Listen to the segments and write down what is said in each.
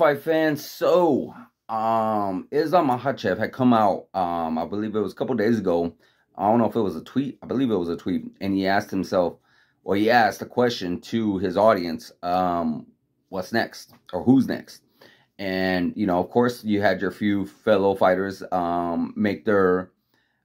fight fans? Islam Makhachev had come out, I believe it was a couple days ago. I don't know if it was a tweet. I believe it was a tweet. And he asked himself, or he asked a question to his audience, what's next? Or who's next? And, of course, you had your few fellow fighters make their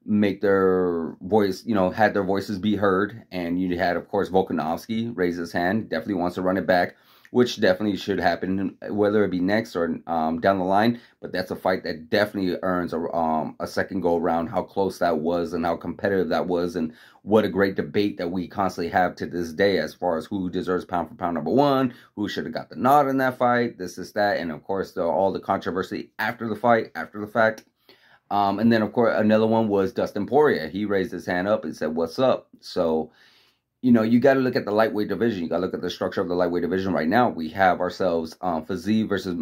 voice, had their voices be heard. And you had, of course, Volkanovski raise his hand, definitely wants to run it back, which definitely should happen, whether it be next or down the line. But that's a fight that definitely earns a second go around. How close that was and how competitive that was, and what a great debate that we constantly have to this day as far as who deserves pound for pound number one, who should have got the nod in that fight, this is that, and of course all the controversy after the fight, after the fact. And then, of course, another one was Dustin Poirier. He raised his hand up and said, "What's up?" So, you got to look at the lightweight division. You got to look at the structure of the lightweight division right now. We have ourselves Fiziev versus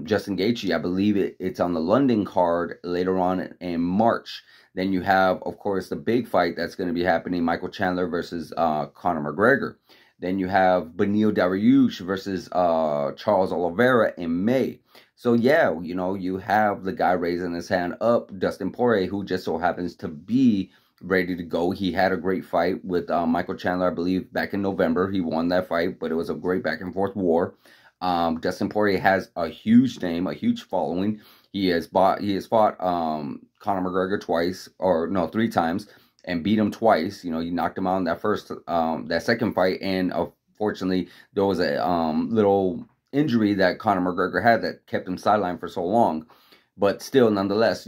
Justin Gaethje. I believe it's on the London card later on in March. Then you have, of course, the big fight that's going to be happening, Michael Chandler versus Conor McGregor. Then you have Beneil Dariush versus Charles Oliveira in May. So, yeah, you have the guy raising his hand up, Dustin Poirier, who just so happens to be ready to go. He had a great fight with Michael Chandler, I believe, back in November. He won that fight, but it was a great back-and-forth war. Dustin Poirier has a huge name, a huge following. He has fought Conor McGregor three times, and beat him twice. He knocked him out in that second fight, and unfortunately, there was a little injury that Conor McGregor had that kept him sidelined for so long. But still, nonetheless,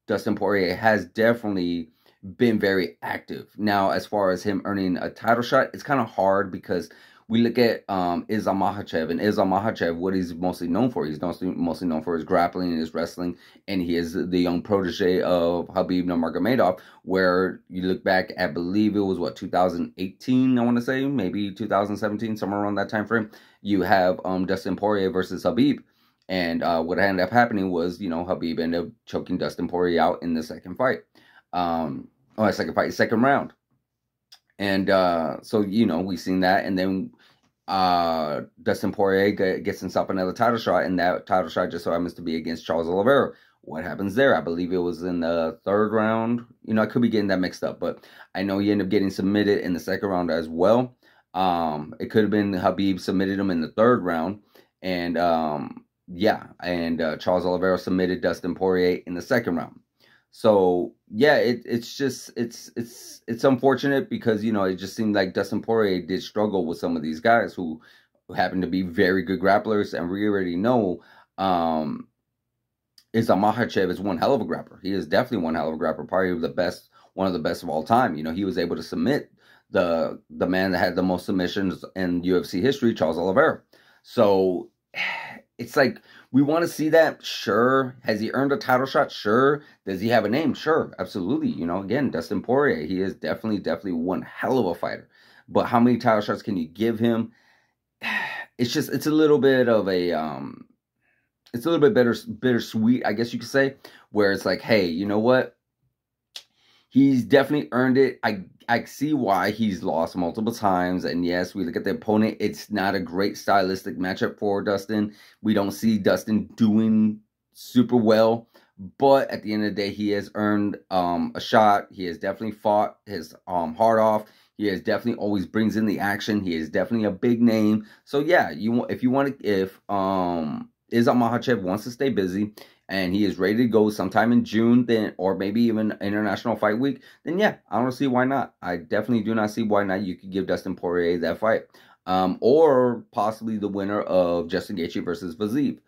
Dustin Poirier has definitely been very active. Now, as far as him earning a title shot, it's kind of hard because we look at Islam Makhachev, and Islam Makhachev, what he's mostly known for. He's mostly known for his grappling and his wrestling, and he is the young protege of Khabib Nurmagomedov, where you look back, I believe it was, 2018, I want to say, maybe 2017, somewhere around that time frame, you have Dustin Poirier versus Khabib, and what ended up happening was, Khabib ended up choking Dustin Poirier out in the second fight. Second round. And so, we've seen that. And then Dustin Poirier gets himself another title shot, and that title shot just so happens to be against Charles Oliveira. What happens there? I believe it was in the third round. I could be getting that mixed up, but I know he ended up getting submitted in the second round as well. It could have been Khabib submitted him in the third round. And Charles Oliveira submitted Dustin Poirier in the second round. So yeah, it's unfortunate because it just seemed like Dustin Poirier did struggle with some of these guys who happen to be very good grapplers, and we already know Islam Makhachev is one hell of a grappler. He is definitely one hell of a grappler, probably one of the best of all time. He was able to submit the man that had the most submissions in UFC history, Charles Oliveira. So it's like, we want to see that. Sure. Has he earned a title shot? Sure. Does he have a name? Sure. Absolutely. Again, Dustin Poirier, he is definitely one hell of a fighter. But how many title shots can you give him? It's a little bit of it's a little bit bittersweet, I guess you could say, where it's like, hey, you know what? He's definitely earned it. I see why he's lost multiple times. And yes, we look at the opponent. It's not a great stylistic matchup for Dustin. We don't see Dustin doing super well. But at the end of the day, he has earned a shot. He has definitely fought his heart off. He has definitely always brings in the action. He is definitely a big name. So yeah, if Islam Makhachev wants to stay busy, and he is ready to go sometime in June, then, or maybe even International Fight Week, then yeah, I don't see why not. I definitely do not see why not. You could give Dustin Poirier that fight. Or possibly the winner of Justin Gaethje versus Fiziev,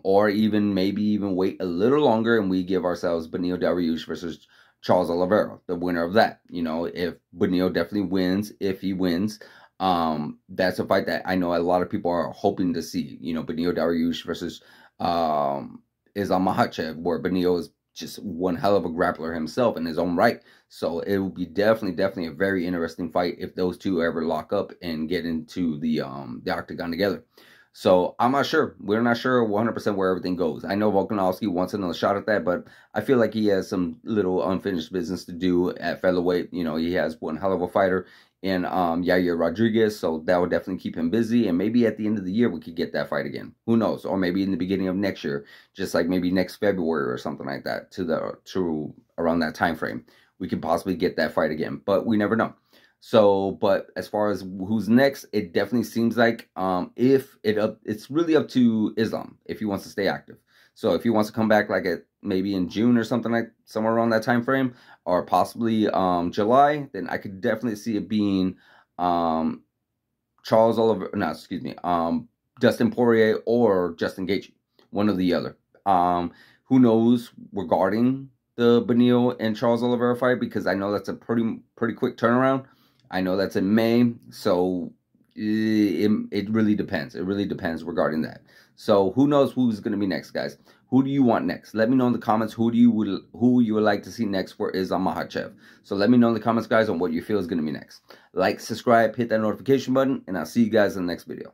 or maybe even wait a little longer and we give ourselves Beneil Dariush versus Charles Oliveira, the winner of that. If Beneil definitely wins, if he wins, that's a fight that I know a lot of people are hoping to see. Beneil Dariush versus Islam Makhachev, where Beneil is just one hell of a grappler himself in his own right. So it will be definitely a very interesting fight if those two ever lock up and get into the octagon together. So I'm not sure. We're not sure 100% where everything goes. I know Volkanovski wants another shot at that, but I feel like he has some little unfinished business to do at featherweight. He has one hell of a fighter in Yair Rodriguez, so that would definitely keep him busy. And maybe at the end of the year we could get that fight again. Who knows? Or maybe in the beginning of next year, just like maybe next February or something like that, to around that time frame, we could possibly get that fight again. But we never know. So, but as far as who's next, it definitely seems like it's really up to Islam if he wants to stay active. So if he wants to come back like at maybe in June or something, like somewhere around that time frame, or possibly July, then I could definitely see it being Charles Oliver, no, excuse me, Dustin Poirier or Justin Gaethje, one or the other. Who knows regarding the Beneil and Charles Oliveira fight, because I know that's a pretty quick turnaround. I know that's in May, so it really depends. It really depends regarding that. So who knows who's going to be next, guys? Who do you want next? Let me know in the comments who you would like to see next for Islam Makhachev. So let me know in the comments, guys, on what you feel is going to be next. Like, subscribe, hit that notification button, and I'll see you guys in the next video.